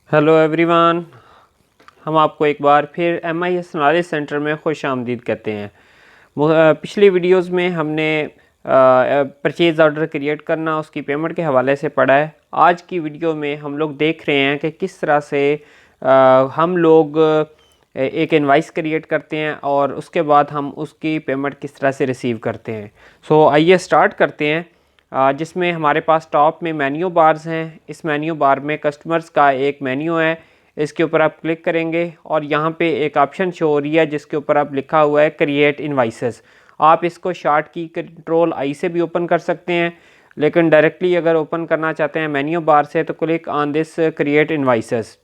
Hello everyone, हम आपको एक बार फिर MIS नॉलेज सेंटर में खुश आमदीद कहते हैं। पिछली वीडियोस में हमने परचेज़ ऑर्डर क्रिएट करना उसकी पेमेंट के हवाले से पढ़ा है। आज की वीडियो में हम लोग देख रहे हैं कि किस तरह से हम लोग एक इनवाइस क्रिएट करते हैं और उसके बाद हम उसकी पेमेंट किस तरह से रिसीव करते हैं। सो आइए स्टार्ट करते हैं। जिसमें हमारे पास टॉप में मेन्यू बार्स हैं। इस मेन्यू बार में कस्टमर्स का एक मेन्यू है, इसके ऊपर आप क्लिक करेंगे और यहाँ पे एक ऑप्शन शो हो रही है जिसके ऊपर आप लिखा हुआ है क्रिएट इनवाइसेस। आप इसको शार्ट की कंट्रोल आई से भी ओपन कर सकते हैं, लेकिन डायरेक्टली अगर ओपन करना चाहते हैं मेन्यू बार से तो click on this create invoices.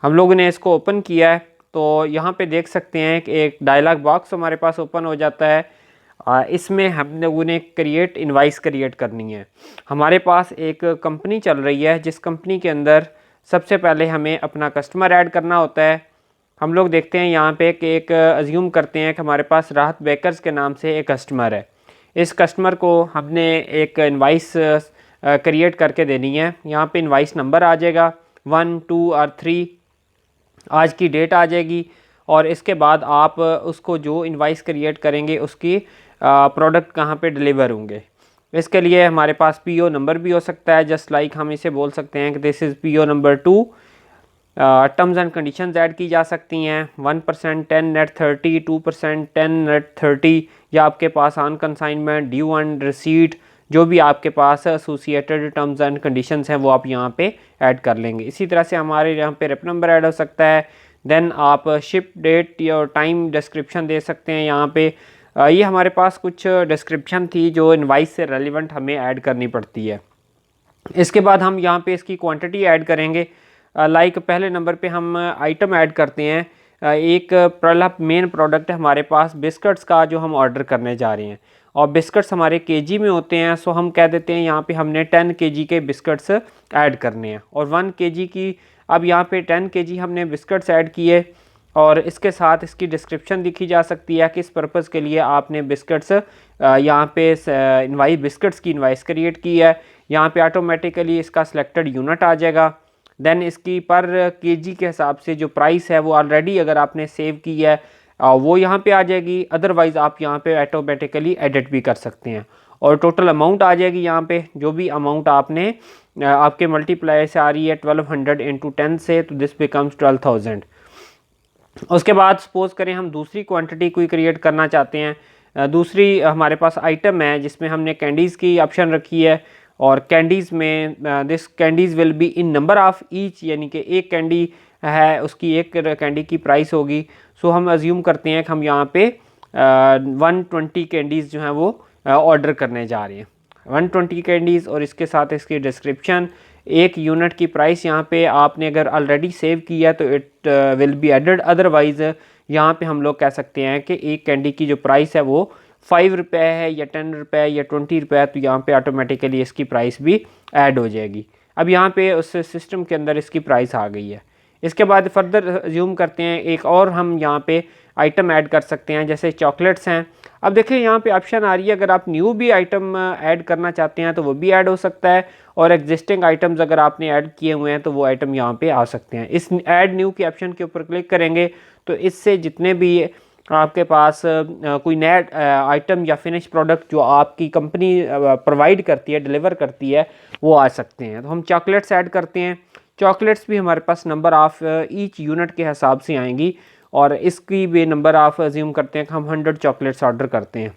हम लोगों ने इसको ओपन किया है तो यहाँ पे देख सकते हैं कि एक डायलॉग बॉक्स हमारे पास ओपन हो जाता है। इसमें हम लोगों ने क्रिएट इनवाइस क्रिएट करनी है। हमारे पास एक कंपनी चल रही है जिस कंपनी के अंदर सबसे पहले हमें अपना कस्टमर ऐड करना होता है। हम लोग देखते हैं यहाँ पे कि एक अज्यूम करते हैं कि हमारे पास राहत बेकर्स के नाम से एक कस्टमर है। इस कस्टमर को हमने एक इनवाइस क्रिएट करके देनी है। यहाँ पे इनवाइस नंबर आ जाएगा 1, 2 और 3, आज की डेट आ जाएगी और इसके बाद आप उसको जो इनवाइस क्रिएट करेंगे उसकी प्रोडक्ट कहाँ पे डिलीवर होंगे। इसके लिए हमारे पास PO नंबर भी हो सकता है, जस्ट लाइक हम इसे बोल सकते हैं कि this is PO number 2। Terms and conditions add की जा सकती हैं 1%, 10 नेट 30, 2%, 10 नेट 30, या आपके pass on consignment, due and receipt, जो भी आपके पास एसोसिएटेड टर्म्स एंड कंडीशंस हैं वो आप यहाँ पे ऐड कर लेंगे। इसी तरह से हमारे यहाँ पे रेप नंबर ऐड हो सकता है। देन आप शिप डेट या टाइम डिस्क्रिप्शन दे सकते हैं यहाँ पे। ये हमारे पास कुछ डिस्क्रिप्शन थी जो इनवाइस से रेलिवेंट हमें ऐड करनी पड़ती है। इसके बाद हम यहाँ पे इसकी क्वांटिटी ऐड करेंगे। लाइक पहले नंबर पे हम आइटम ऐड करते हैं। एक पहला मेन प्रोडक्ट है हमारे पास बिस्किट्स का जो हम ऑर्डर करने जा रहे हैं और बिस्किट्स हमारे केजी में होते हैं। सो हम कह देते हैं यहाँ पे हमने 10 केजी के बिस्किट्स ऐड करने हैं और 1 केजी की, अब यहाँ पे 10 केजी हमने बिस्किट्स ऐड किए और इसके साथ इसकी डिस्क्रिप्शन लिखी जा सकती है किस पर्पज़ के लिए आपने बिस्किट्स यहाँ पे इनवाइस बिस्किट्स की इनवाइस क्रिएट की है। यहाँ पे ऑटोमेटिकली इसका सिलेक्टेड यूनिट आ जाएगा। देन इसकी पर केजी के हिसाब से जो प्राइस है वो ऑलरेडी अगर आपने सेव की है वो यहाँ पे आ जाएगी। अदरवाइज़ आप यहाँ पे ऑटोमेटिकली एडिट भी कर सकते हैं और टोटल अमाउंट आ जाएगी यहाँ पे। जो भी अमाउंट आपने आपके मल्टीप्लाई से आ रही है 1200 इंटू 10 से, तो दिस बिकम्स 12,000। उसके बाद सपोज करें हम दूसरी क्वांटिटी कोई क्रिएट करना चाहते हैं। दूसरी हमारे पास आइटम है जिसमें हमने कैंडीज़ की ऑप्शन रखी है और कैंडीज़ में this candies will be in number of each, यानी कि एक कैंडी है उसकी एक कैंडी की प्राइस होगी। सो हम अज्यूम करते हैं कि हम यहाँ पे 120 कैंडीज़ जो हैं वो ऑर्डर करने जा रहे हैं। 120 कैंडीज़ और इसके साथ इसकी डिस्क्रिप्शन, एक यूनिट की प्राइस यहाँ पे आपने अगर ऑलरेडी सेव किया तो it will be added. Otherwise यहाँ पे हम लोग कह सकते हैं कि एक कैंडी की जो प्राइस है वो 5 रुपये है या 10 रुपये या 20 रुपये, तो यहाँ पे ऑटोमेटिकली इसकी प्राइस भी ऐड हो जाएगी। अब यहाँ पे उस सिस्टम के अंदर इसकी प्राइस आ गई है। इसके बाद फर्दर अज्यूम करते हैं एक और हम यहाँ पे आइटम ऐड कर सकते हैं, जैसे चॉकलेट्स हैं। अब देखिए यहाँ पे ऑप्शन आ रही है अगर आप न्यू भी आइटम ऐड करना चाहते हैं तो वो भी ऐड हो सकता है और एग्जिस्टिंग आइटम्स अगर आपने ऐड किए हुए हैं तो वो आइटम यहाँ पे आ सकते हैं। इस ऐड न्यू के ऑप्शन के ऊपर क्लिक करेंगे तो इससे जितने भी आपके पास कोई नया आइटम या फिनिश प्रोडक्ट जो आपकी कंपनी प्रोवाइड करती है, डिलीवर करती है, वो आ सकते हैं। तो हम चॉकलेट्स ऐड करते हैं। चॉकलेट्स भी हमारे पास नंबर ऑफ़ ईच यूनिट के हिसाब से आएंगी और इसकी भी नंबर ऑफ़ अज्यूम करते हैं कि हम 100 चॉकलेट्स ऑर्डर करते हैं।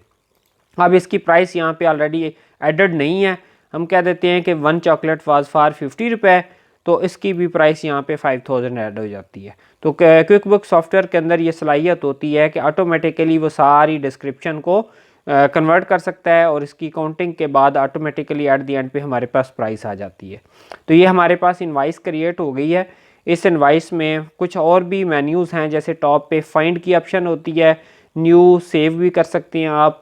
अब इसकी प्राइस यहाँ पे ऑलरेडी एडेड नहीं है, हम कह देते हैं कि 1 चॉकलेट वाज फॉर 50 रुपये, तो इसकी भी प्राइस यहाँ पे 5000 ऐड हो जाती है। तो क्विक बुक सॉफ्टवेयर के अंदर ये सलाहियत होती है कि ऑटोमेटिकली वो सारी डिस्क्रिप्शन को कन्वर्ट कर सकता है और इसकी काउंटिंग के बाद ऑटोमेटिकली एट द एंड पे हमारे पास प्राइस आ जाती है। तो ये हमारे पास इनवाइस क्रिएट हो गई है। इस इनवाइस में कुछ और भी मेन्यूज़ हैं, जैसे टॉप पे फाइंड की ऑप्शन होती है, न्यू सेव भी कर सकते हैं आप।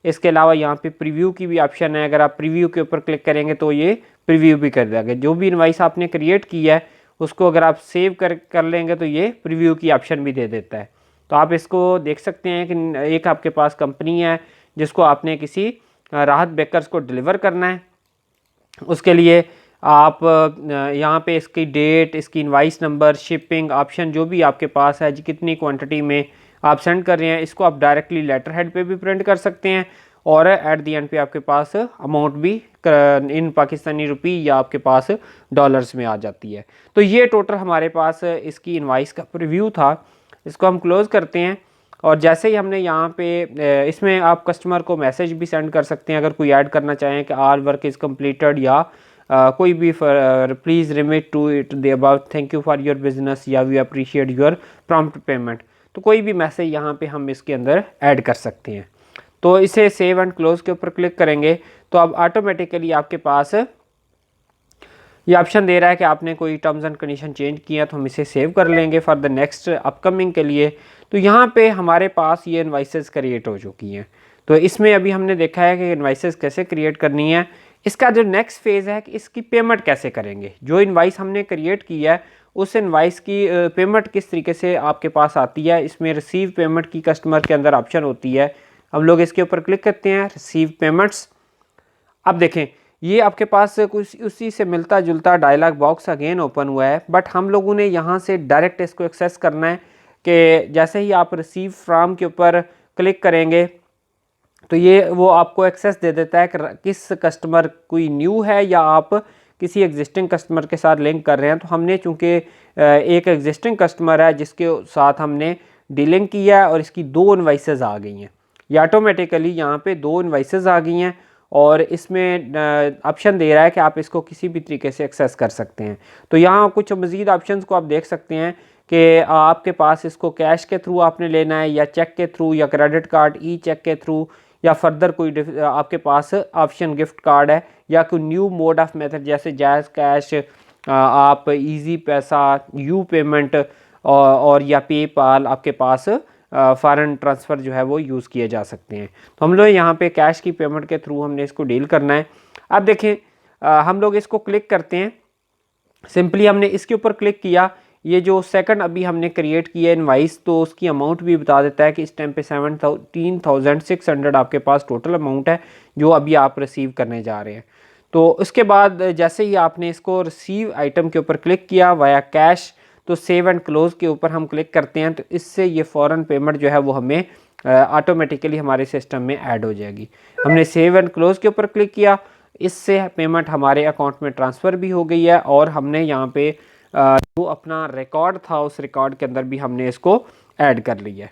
इसके अलावा यहाँ पे प्रीव्यू की भी ऑप्शन है, अगर आप प्रीव्यू के ऊपर क्लिक करेंगे तो ये प्रीव्यू भी कर देगा। जो भी इनवाइस आपने क्रिएट की है उसको अगर आप सेव कर लेंगे तो ये प्रीव्यू की ऑप्शन भी दे देता है। तो आप इसको देख सकते हैं कि एक आपके पास कंपनी है जिसको आपने किसी राहत बेकर्स को डिलीवर करना है। उसके लिए आप यहाँ पे इसकी डेट, इसकी इनवाइस नंबर, शिपिंग ऑप्शन जो भी आपके पास है, कितनी क्वांटिटी में आप सेंड कर रहे हैं, इसको आप डायरेक्टली लेटर हेड पे भी प्रिंट कर सकते हैं और एट दी एंड पे आपके पास अमाउंट भी इन पाकिस्तानी रुपी या आपके पास डॉलर्स में आ जाती है। तो ये टोटल हमारे पास इसकी इनवाइस का प्रीव्यू था। इसको हम क्लोज़ करते हैं और जैसे ही हमने यहाँ पे इसमें आप कस्टमर को मैसेज भी सेंड कर सकते हैं अगर कोई ऐड करना चाहें कि आल वर्क इज़ कम्प्लीटेड या कोई भी please remit to it the about, thank you for your business या we appreciate your prompt payment. तो कोई भी मैसेज यहाँ पे हम इसके अंदर ऐड कर सकते हैं। तो इसे सेव एंड क्लोज के ऊपर क्लिक करेंगे तो अब ऑटोमेटिकली आपके पास ये ऑप्शन दे रहा है कि आपने कोई टर्म्स एंड कंडीशन चेंज किया, तो हम इसे सेव कर लेंगे फॉर द नेक्स्ट अपकमिंग के लिए। तो यहाँ पे हमारे पास ये इनवाइसेस क्रिएट हो चुकी हैं। तो इसमें अभी हमने देखा है कि इनवाइसेस कैसे क्रिएट करनी है। इसका जो नेक्स्ट फेज़ है कि इसकी पेमेंट कैसे करेंगे। जो इनवाइस हमने क्रिएट किया है उस इनवाइस की पेमेंट किस तरीके से आपके पास आती है। इसमें रिसीव पेमेंट की कस्टमर के अंदर ऑप्शन होती है। हम लोग इसके ऊपर क्लिक करते हैं, रिसीव पेमेंट्स। अब देखें ये आपके पास कुछ उसी से मिलता जुलता डायलॉग बॉक्स अगेन ओपन हुआ है, बट हम लोगों ने यहाँ से डायरेक्ट इसको एक्सेस करना है कि जैसे ही आप रिसीव फ्रॉम के ऊपर क्लिक करेंगे तो ये वो आपको एक्सेस दे देता है कि किस कस्टमर कोई न्यू है या आप किसी एग्जिस्टिंग कस्टमर के साथ लिंक कर रहे हैं। तो हमने चूँकि एक एग्जिस्टिंग कस्टमर है जिसके साथ हमने डीलिंग किया है और इसकी 2 इनवाइसेस आ गई हैं। ये ऑटोमेटिकली यहाँ पे 2 इनवाइसेस आ गई हैं और इसमें ऑप्शन दे रहा है कि आप इसको किसी भी तरीके से एक्सेस कर सकते हैं। तो यहाँ कुछ मज़ीद ऑप्शंस को आप देख सकते हैं कि आपके पास इसको कैश के थ्रू आपने लेना है या चेक के थ्रू या क्रेडिट कार्ड ई चेक के थ्रू या फर्दर कोई आपके पास ऑप्शन गिफ्ट कार्ड है या कोई न्यू मोड ऑफ मेथड जैसे जैज़ कैश, आप इजी पैसा, यू पेमेंट और या पेपाल आपके पास फॉरेन ट्रांसफ़र जो है वो यूज़ किए जा सकते हैं। तो हम लोग यहाँ पे कैश की पेमेंट के थ्रू हमने इसको डील करना है। अब देखें हम लोग इसको क्लिक करते हैं, सिंपली हमने इसके ऊपर क्लिक किया, ये जो सेकंड अभी हमने क्रिएट किया इनवाइस तो उसकी अमाउंट भी बता देता है कि इस टाइम पे 17,600 आपके पास टोटल अमाउंट है जो अभी आप रिसीव करने जा रहे हैं। तो उसके बाद जैसे ही आपने इसको रिसीव आइटम के ऊपर क्लिक किया वाया कैश, तो सेव एंड क्लोज़ के ऊपर हम क्लिक करते हैं तो इससे ये फ़ौरन पेमेंट जो है वो हमें ऑटोमेटिकली हमारे सिस्टम में ऐड हो जाएगी। हमने सेव एंड क्लोज़ के ऊपर क्लिक किया, इससे पेमेंट हमारे अकाउंट में ट्रांसफ़र भी हो गई है और हमने यहाँ पे जो अपना रिकॉर्ड था उस रिकॉर्ड के अंदर भी हमने इसको ऐड कर लिया है।